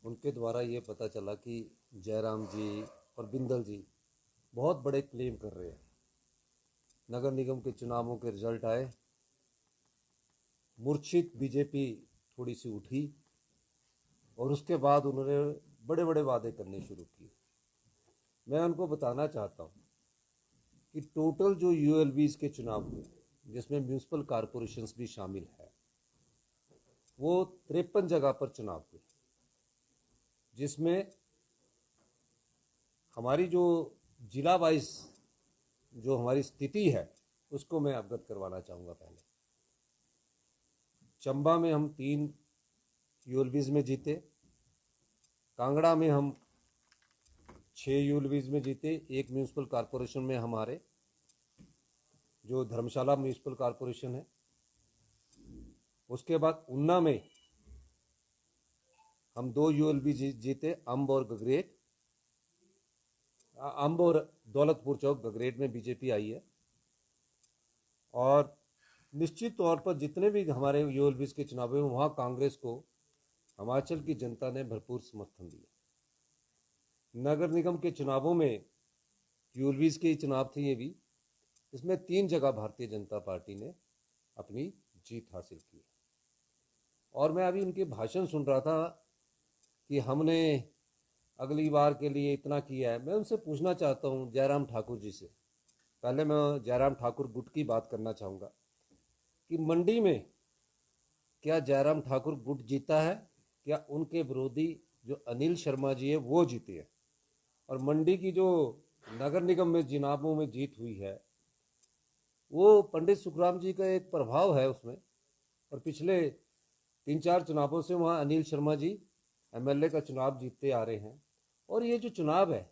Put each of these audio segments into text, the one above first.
उनके द्वारा ये पता चला कि जयराम जी और बिंदल जी बहुत बड़े क्लेम कर रहे हैं। नगर निगम के चुनावों के रिजल्ट आए, मूर्छित बीजेपी थोड़ी सी उठी और उसके बाद उन्होंने बड़े बड़े वादे करने शुरू किए। मैं उनको बताना चाहता हूँ कि टोटल जो यूएलबीज के चुनाव हुए, जिसमें म्यूनिसिपल कॉरपोरेशंस भी शामिल है, वो 53 जगह पर चुनाव हुए, जिसमें हमारी जो जिला वाइज जो हमारी स्थिति है उसको मैं अवगत करवाना चाहूँगा। पहले चंबा में हम 3 यूएलबीज में जीते, कांगड़ा में हम 6 यूएलबीज में जीते, 1 म्यूनिसिपल कॉरपोरेशन में हमारे जो धर्मशाला म्यूनिसिपल कॉरपोरेशन है। उसके बाद उन्ना में हम 2 यूएलबी जीते, अम्ब और गगरेट। अम्ब और दौलतपुर चौक, गगरेट में बीजेपी आई है। और निश्चित तौर पर जितने भी हमारे यूएलबीज के चुनाव हुए वहाँ कांग्रेस को हिमाचल की जनता ने भरपूर समर्थन दिया। नगर निगम के चुनावों में यूएलबीज के चुनाव थे ये भी, इसमें 3 जगह भारतीय जनता पार्टी ने अपनी जीत हासिल की। और मैं अभी उनके भाषण सुन रहा था कि हमने अगली बार के लिए इतना किया है। मैं उनसे पूछना चाहता हूँ, जयराम ठाकुर जी से, पहले मैं जयराम ठाकुर गुट की बात करना चाहूँगा कि मंडी में क्या जयराम ठाकुर गुट जीता है, क्या उनके विरोधी जो अनिल शर्मा जी है वो जीते हैं। और मंडी की जो नगर निगम में चुनावों में जीत हुई है वो पंडित सुखराम जी का एक प्रभाव है उसमें। और पिछले 3-4 चुनावों से वहाँ अनिल शर्मा जी एमएलए का चुनाव जीतते आ रहे हैं। और ये जो चुनाव है,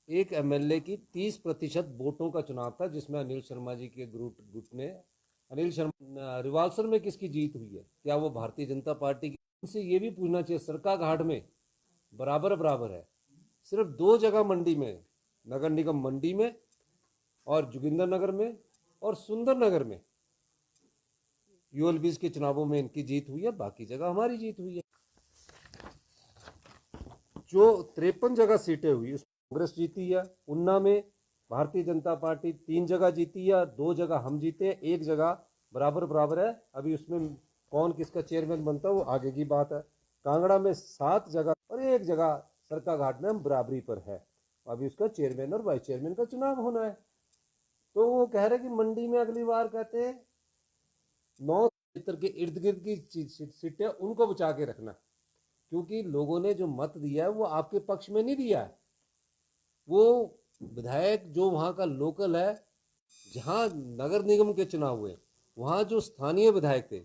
एक एमएलए की 30% वोटों का चुनाव था, जिसमें अनिल शर्मा जी के गुट ने, अनिल शर्मा रिवाल्सर में किसकी जीत हुई है, क्या वो भारतीय जनता पार्टी की? उनसे ये भी पूछना चाहिए, सरका घाट में बराबर बराबर है, सिर्फ 2 जगह मंडी में, नगर निगम मंडी में और जोगिंदर नगर में और सुंदर नगर में यूएलबीज के चुनावों में इनकी जीत हुई है, बाकी जगह हमारी जीत हुई है। जो 53 जगह सीटें हुई उसमें कांग्रेस जीती है। उन्ना में भारतीय जनता पार्टी 3 जगह जीती है, 2 जगह हम जीते, 1 जगह बराबर बराबर है। अभी उसमें कौन किसका चेयरमैन बनता है वो आगे की बात है। कांगड़ा में 7 जगह और 1 जगह सरका घाट में हम बराबरी पर है। अभी उसका चेयरमैन और वाइस चेयरमैन का चुनाव होना है। तो वो कह रहे कि मंडी में अगली बार कहते हैं 9 क्षेत्र के इर्द गिर्द की सीटें उनको बचा के रखना, क्योंकि लोगों ने जो मत दिया है वो आपके पक्ष में नहीं दिया है। वो विधायक जो वहाँ का लोकल है, जहाँ नगर निगम के चुनाव हुए वहाँ जो स्थानीय विधायक थे,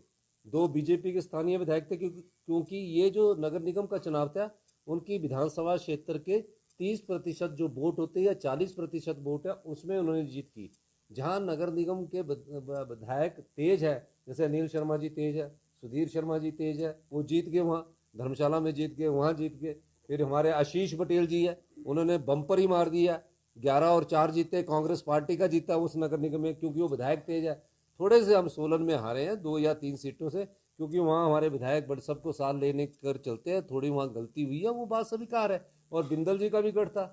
2 बीजेपी के स्थानीय विधायक थे, क्योंकि ये जो नगर निगम का चुनाव था उनकी विधानसभा क्षेत्र के 30% जो वोट होते हैं या 40% वोट है उसमें उन्होंने जीत की। जहाँ नगर निगम के विधायक तेज है, जैसे अनिल शर्मा जी तेज है, सुधीर शर्मा जी तेज है, वो जीत गए, वहाँ धर्मशाला में जीत गए, वहाँ जीत गए। फिर हमारे आशीष पटेल जी है, उन्होंने बम्पर ही मार दिया, 11 और 4 जीते, कांग्रेस पार्टी का जीता उस नगर निगम में, क्योंकि वो विधायक तेज है। थोड़े से हम सोलन में हारे हैं 2 या 3 सीटों से, क्योंकि वहाँ हमारे विधायक बड़े सबको साथ लेने कर चलते हैं, थोड़ी वहाँ गलती हुई है, वो बात स्वीकार है। और बिंदल जी का भी गढ़ था,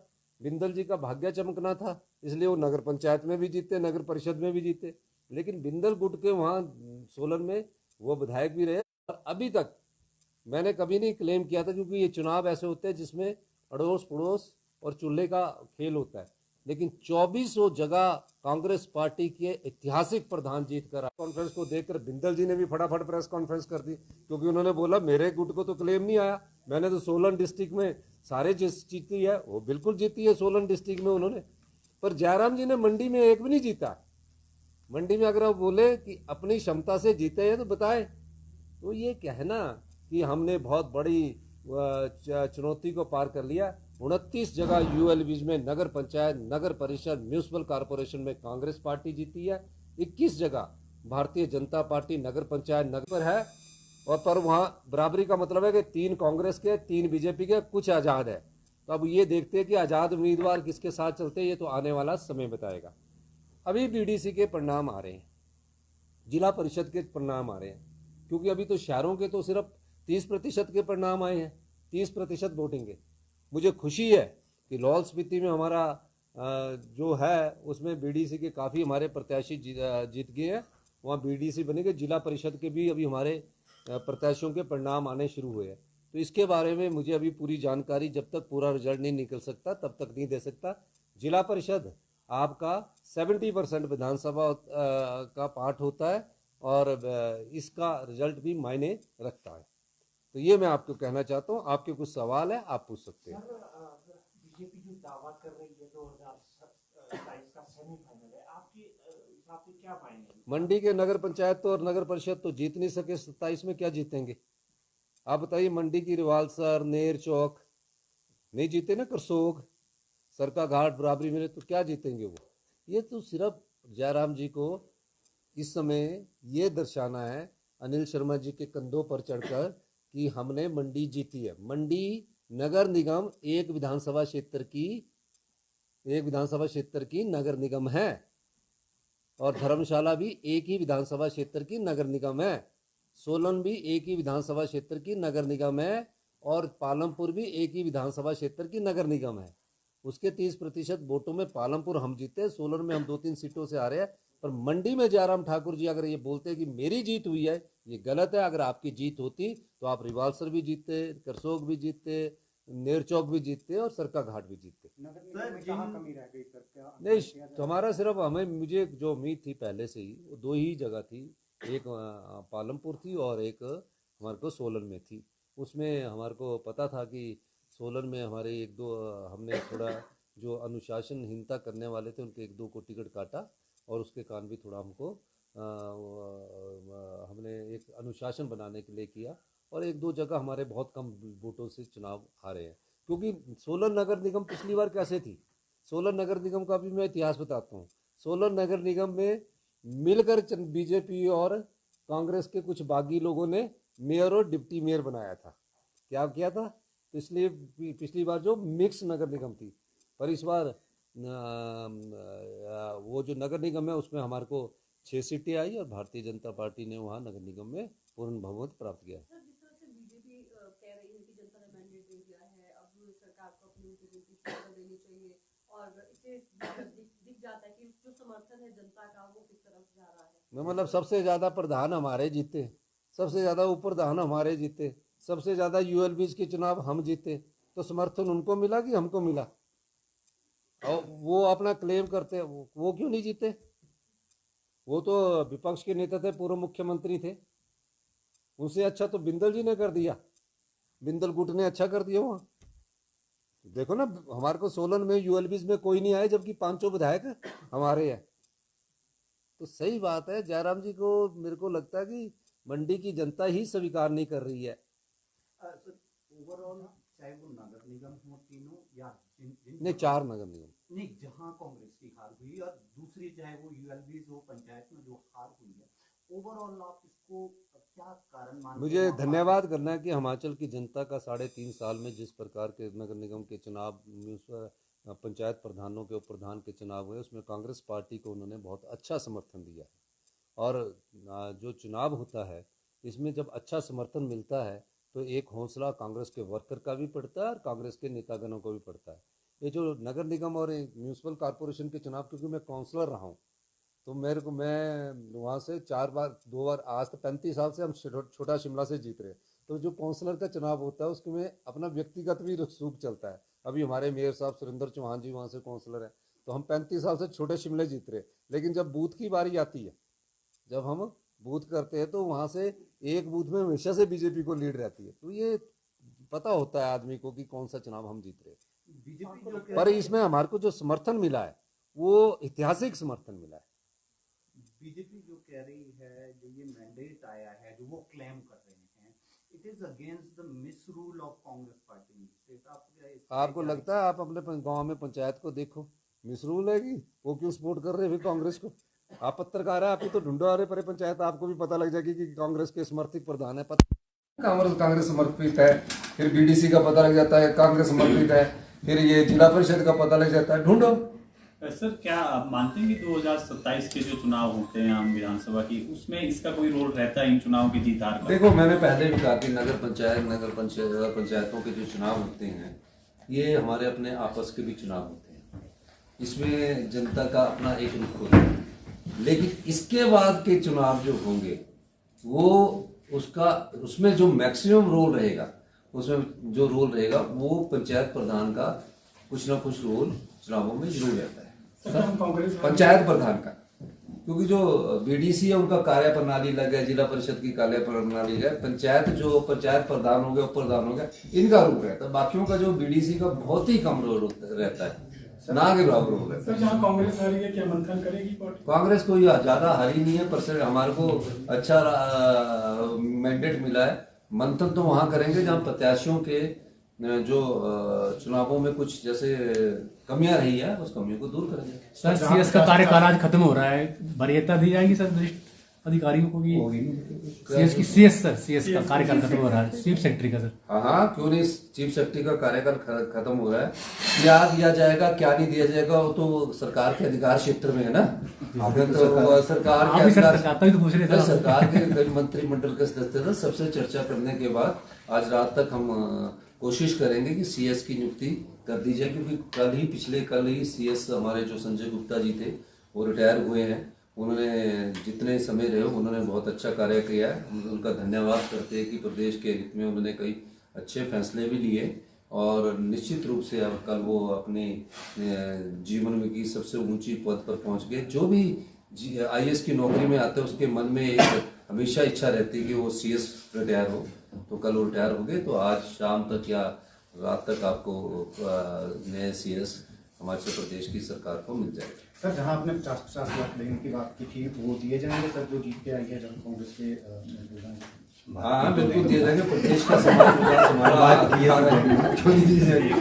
बिंदल जी का भाग्य चमकना था, इसलिए वो नगर पंचायत में भी जीते, नगर परिषद में भी जीते। लेकिन बिंदल गुट के वहाँ सोलन में वो विधायक भी रहे। और अभी तक मैंने कभी नहीं क्लेम किया था, क्योंकि ये चुनाव ऐसे होते हैं जिसमें अड़ोस पड़ोस और चूल्हे का खेल होता है। लेकिन 2400 जगह कांग्रेस पार्टी के ऐतिहासिक प्रधान जीत कर, कॉन्फ्रेंस को देखकर बिंदल जी ने भी फटाफट प्रेस कॉन्फ्रेंस कर दी, क्योंकि उन्होंने बोला मेरे गुट को तो क्लेम नहीं आया, मैंने तो सोलन डिस्ट्रिक्ट में सारे जीती है। वो बिल्कुल जीती है सोलन डिस्ट्रिक्ट में उन्होंने, पर जयराम जी ने मंडी में एक भी नहीं जीता। मंडी में अगर आप बोले कि अपनी क्षमता से जीते हैं तो बताए। तो ये कहना कि हमने बहुत बड़ी चुनौती को पार कर लिया। 29 जगह यूएलबीज में नगर पंचायत, नगर परिषद, म्यूनिसिपल कॉरपोरेशन में कांग्रेस पार्टी जीती है। 21 जगह भारतीय जनता पार्टी नगर पंचायत नगर है। और पर वहाँ बराबरी का मतलब है कि 3 कांग्रेस के, 3 बीजेपी के, कुछ आज़ाद है। तो अब ये देखते हैं कि आज़ाद उम्मीदवार किसके साथ चलते हैं, ये तो आने वाला समय बताएगा। अभी बीडीसी के परिणाम आ रहे हैं, जिला परिषद के परिणाम आ रहे हैं, क्योंकि अभी तो शहरों के तो सिर्फ 30% के परिणाम आए हैं। 30% वोटिंग है। मुझे खुशी है कि लाहौल स्पीति में हमारा जो है उसमें बीडीसी के काफ़ी हमारे प्रत्याशी जीत गए हैं। वहाँ बीडीसी बनेंगे, जिला परिषद के भी अभी हमारे प्रत्याशियों के परिणाम आने शुरू हुए हैं। तो इसके बारे में मुझे अभी पूरी जानकारी, जब तक पूरा रिजल्ट नहीं निकल सकता तब तक नहीं दे सकता। जिला परिषद आपका 70% विधानसभा का पार्ट होता है और इसका रिजल्ट भी मायने रखता है। तो ये मैं आपको कहना चाहता हूँ। आपके कुछ सवाल है, आप पूछ सकते हैं। बीजेपी जो दावा कर रही है 2027 का सेमीफाइनल है, आपके हिसाब से क्या मायने? मंडी के नगर पंचायत और नगर परिषद तो जीत नहीं सके, 27 में क्या जीतेंगे आप बताइए। मंडी की रिवालसर, नेर चौक नहीं जीते ना, करसोग, सरका घाट बराबरी में, तो क्या जीतेंगे वो। ये तो सिर्फ जयराम जी को इस समय ये दर्शाना है अनिल शर्मा जी के कंधों पर चढ़कर कि हमने मंडी जीती है। मंडी नगर निगम एक विधानसभा क्षेत्र की नगर निगम है और धर्मशाला भी एक ही विधानसभा क्षेत्र की नगर निगम है। सोलन भी एक ही विधानसभा क्षेत्र की नगर निगम है और पालमपुर भी एक ही विधानसभा क्षेत्र की नगर निगम है। उसके 30% वोटों में पालमपुर हम जीते, सोलन में हम 2-3 सीटों से आ रहे हैं। पर मंडी में जयराम ठाकुर जी अगर ये बोलते हैं कि मेरी जीत हुई है, ये गलत है। अगर आपकी जीत होती तो आप रिवालसर भी जीतते, करसोग भी जीतते, नेरचौक भी जीतते और सरका घाट भी जीतते। नहीं, तो हमारा सिर्फ मुझे जो उम्मीद थी पहले से ही, वो 2 ही जगह थी, एक पालमपुर थी और एक हमारे को सोलन में थी। उसमें हमारे को पता था कि सोलन में हमारे 1-2 हमने थोड़ा जो अनुशासनहीनता करने वाले थे उनके 1-2 को टिकट काटा और उसके कारण भी थोड़ा हमको हमने एक अनुशासन बनाने के लिए किया और 1-2 जगह हमारे बहुत कम वोटों से चुनाव हारे हैं। क्योंकि सोलन नगर निगम पिछली बार कैसे थी, सोलन नगर निगम का भी मैं इतिहास बताता हूँ। सोलन नगर निगम में मिलकर बीजेपी और कांग्रेस के कुछ बागी लोगों ने मेयर और डिप्टी मेयर बनाया था। क्या किया था पिछली बार जो मिक्स नगर निगम थी, पर इस बार वो जो नगर निगम है उसमें हमारे को 6 सीटें आई और भारतीय जनता पार्टी ने वहाँ नगर निगम में पूर्ण बहुमत प्राप्त किया। बीजेपी कह रही है कि जनता ने मैंडेट दे दिया है, अब सरकार को अपनी देनी चाहिए और इससे दिख जाता है कि जो समर्थन है जनता का वो किस तरफ जा रहा है। मतलब सबसे ज्यादा प्रधान हमारे जीते, सबसे ज्यादा उप प्रधान हमारे जीते, सबसे ज्यादा यूएलबीज के चुनाव हम जीते, तो समर्थन उनको मिला कि हमको मिला? और वो अपना क्लेम करते हैं, वो क्यों नहीं जीते? वो तो विपक्ष के नेता थे, पूर्व मुख्यमंत्री थे। उनसे अच्छा तो बिंदल जी ने कर दिया, बिंदल गुट ने अच्छा कर दिया। वहाँ देखो ना, हमारे को सोलन में यूएलबीज में कोई नहीं आए जबकि 5 विधायक हमारे हैं। तो सही बात है, जयराम जी को मेरे को लगता है कि मंडी की जनता ही स्वीकार नहीं कर रही है। ओवरऑल चाहे वो नगर निगम हो तीनों या नहीं 4 नगर निगम नहीं, जहां कांग्रेस की हार हुई और दूसरी चाहे वो यूएलबीज हो, पंचायत में जो हार हुई है, ओवरऑल आप इसको क्या कारण मानते हैं? मुझे धन्यवाद करना है कि हिमाचल की जनता का 3.5 साल में जिस प्रकार के नगर निगम के चुनाव, पंचायत प्रधानों के, उप प्रधान के चुनाव हुए, उसमें कांग्रेस पार्टी को उन्होंने बहुत अच्छा समर्थन दिया है। और जो चुनाव होता है इसमें जब अच्छा समर्थन मिलता है तो एक हौसला कांग्रेस के वर्कर का भी पड़ता है और कांग्रेस के नेतागणों को भी पड़ता है। ये जो नगर निगम और म्यूनसिपल कॉरपोरेशन के चुनाव, क्योंकि मैं काउंसलर रहा हूँ तो मैं वहाँ से 2 बार, आज तो 35 साल से हम छोटा शिमला से जीत रहे। तो जो काउंसलर का चुनाव होता है उसमें अपना व्यक्तिगत भी रसूख चलता है। अभी हमारे मेयर साहब सुरेंद्र चौहान जी वहाँ से काउंसलर हैं, तो हम 35 साल से छोटे शिमले जीत रहे। लेकिन जब बूथ की बारी आती है, जब हम बूथ करते हैं तो वहाँ से एक बूथ में हमेशा से बीजेपी को लीड रहती है। तो ये पता होता है आदमी को कि कौन सा चुनाव हम जीत रहे। बीजेपी पर इसमें हमारे को जो समर्थन मिला है वो ऐतिहासिक समर्थन मिला है। बीजेपी जो कह रही है, जो ये मैंडेट आया है, जो वो क्लेम कर रहे हैं, it is against the मिसरूल of Congress party. आपको लगता है? आप अपने गांव में पंचायत को देखो, मिसरूल है कि वो क्यों सपोर्ट कर रहे हैं कांग्रेस को? आप पत्रकार है, आप ही तो ढूंढो आ रहे पर पंचायत, आपको भी पता लग जाएगी कि कांग्रेस के समर्थित प्रधान है। कांग्रेस समर्पित है, फिर बीडीसी का पता लग जाता है कांग्रेस समर्पित है, फिर ये जिला परिषद का पता लग जाता है। ढूंढो, सर क्या आप मानते हैं कि 2027 के जो चुनाव होते हैं आम विधानसभा की, उसमें इसका कोई रोल रहता है इन चुनावों की जीत हार का? देखो, मैंने पहले भी कहा कि नगर पंचायतों के जो चुनाव होते हैं ये हमारे अपने आपस के भी चुनाव होते हैं। इसमें जनता का अपना एक रुख होता है, लेकिन इसके बाद के चुनाव जो होंगे वो उसमें जो मैक्सिमम रोल रहेगा, उसमें जो रोल रहेगा वो पंचायत प्रधान का कुछ ना कुछ रोल चुनावों में जरूर रहता है, पंचायत प्रधान का। क्योंकि जो बीडीसी है उनका कार्य प्रणाली अलग है, जिला परिषद की कार्य प्रणाली है, पंचायत प्रधान हो गया, उप प्रधान हो गया, इनका रोल रहता है। बाकियों का जो बीडीसी का बहुत ही कम रोल रहता है, ना के बराबर रोल रहता है। जहाँ कांग्रेस हारी है, क्या मंथन करेगी पार्टी? कांग्रेस कोई ज्यादा हारी नहीं है, परसेंट हमारे को अच्छा मैंडेट मिला है। मंथन तो वहां करेंगे जहां प्रत्याशियों के जो चुनावों में कुछ जैसे कमियां रही है, उस कमियों को दूर करेंगे। सर सीएस का कार्यकाल आज खत्म हो रहा है, वरीयता दी जाएगी सर वरिष्ठ अधिकारियों को कि सीएस का कार्यकाल खत्म हो रहा है, चीफ सेक्रेटरी का सर? हाँ, क्यों नहीं, चीफ सेक्रेटरी का कार्यकाल खत्म हो रहा है। क्या दिया जाएगा क्या नहीं दिया जाएगा वो तो सरकार के अधिकार क्षेत्र में है ना। अगर तो सरकार के मंत्रिमंडल के सदस्य सबसे चर्चा करने के बाद आज रात तक हम कोशिश करेंगे कि सीएस की नियुक्ति कर दी जाए, क्योंकि कल ही सीएस हमारे जो संजय गुप्ता जी थे वो रिटायर हुए हैं। उन्होंने जितने समय रहे उन्होंने बहुत अच्छा कार्य किया है, हम उनका धन्यवाद करते हैं कि प्रदेश के हित में उन्होंने कई अच्छे फैसले भी लिए और निश्चित रूप से अब कल वो अपने जीवन में की सबसे ऊंची पद पर पहुंच गए। जो भी आईएएस की नौकरी में आते हैं उसके मन में एक हमेशा इच्छा रहती है कि वो सीएस रिटायर हो, तो कल वो रिटायर हो गए। तो आज शाम तक या रात तक आपको नए सीएस हिमाचल प्रदेश की सरकार को मिल जाएगा। सर, जहां आपने 50-50 लाख देने की बात की थी, वो दिए जाएंगे सर जो जीत के आएंगे जब कांग्रेस के? हाँ, बिल्कुल दिए जाएंगे। प्रदेश का समान विकास हमारा अधिकार है, क्यों नहीं दिए जाएंगे?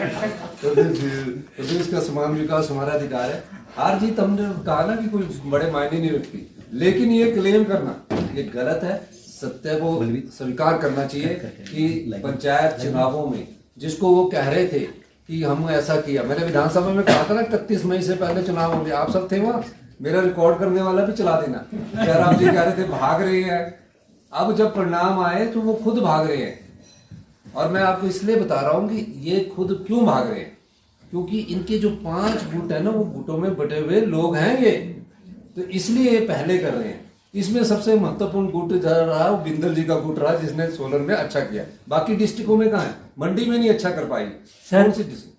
प्रदेश का समान विकास हमारा अधिकार है। हार जीत हमने कहा ना कि कोई बड़े मायने नहीं रखती, लेकिन ये क्लेम करना ये गलत है। सत्य को स्वीकार करना चाहिए कि पंचायत चुनावों में जिसको वो कह रहे थे कि हम ऐसा किया, मैंने विधानसभा में कहा था ना 31 मई से पहले चुनाव होंगे, आप सब थे वहां, मेरा रिकॉर्ड करने वाला भी चला देना। जयराम जी कह रहे थे भाग रहे हैं, अब जब परिणाम आए तो वो खुद भाग रहे हैं। और मैं आपको इसलिए बता रहा हूं कि ये खुद क्यों भाग रहे हैं, क्योंकि इनके जो 5 गुट है ना वो गुटों में बटे हुए लोग हैं ये, तो इसलिए ये पहले कर रहे हैं। इसमें सबसे महत्वपूर्ण गुट रहा वो बिंदल जी का गुट रहा जिसने सोलन में अच्छा किया, बाकी डिस्ट्रिक्टों में कहाँ है, मंडी में नहीं अच्छा कर पाई।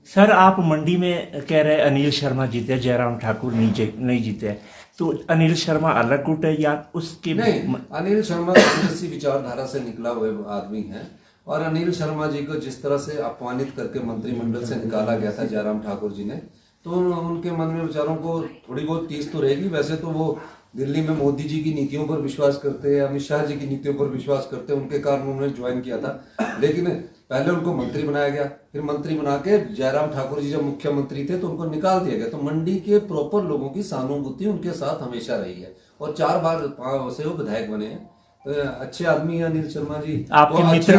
सर आप मंडी में कह रहे अनिल शर्मा जीते, जयराम ठाकुर नहीं जीते, तो अनिल शर्मा अलग गुट है या उसके? नहीं, अनिल शर्मा कांग्रेसी विचारधारा से निकला हुए आदमी है, और अनिल शर्मा जी को जिस तरह से अपमानित करके मंत्रिमंडल से निकाला गया था जयराम ठाकुर जी ने, तो उनके मन में विचारों को थोड़ी बहुत टीस तो रहेगी। वैसे तो वो दिल्ली में मोदी जी की नीतियों पर विश्वास करते हैं, अमित शाह जी की नीतियों पर विश्वास करते हैं, उनके कारण उन्होंने ज्वाइन किया था। लेकिन पहले उनको मंत्री बनाया गया, फिर मंत्री बना के जयराम ठाकुर जी जब मुख्यमंत्री थे तो उनको निकाल दिया गया। तो मंडी के प्रॉपर लोगों की सहानुभूति उनके साथ हमेशा रही है, और 4 बार से वो विधायक बने हैं। तो अच्छे आदमी है अनिल शर्मा जी, आपके मित्र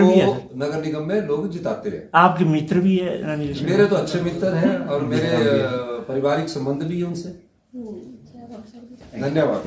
भी है, नगर निगम में लोग जिताते रहे। आपके मित्र भी है अनिल शर्मा? मेरे तो अच्छे मित्र हैं और मेरे पारिवारिक संबंध भी है उनसे। धन्यवाद।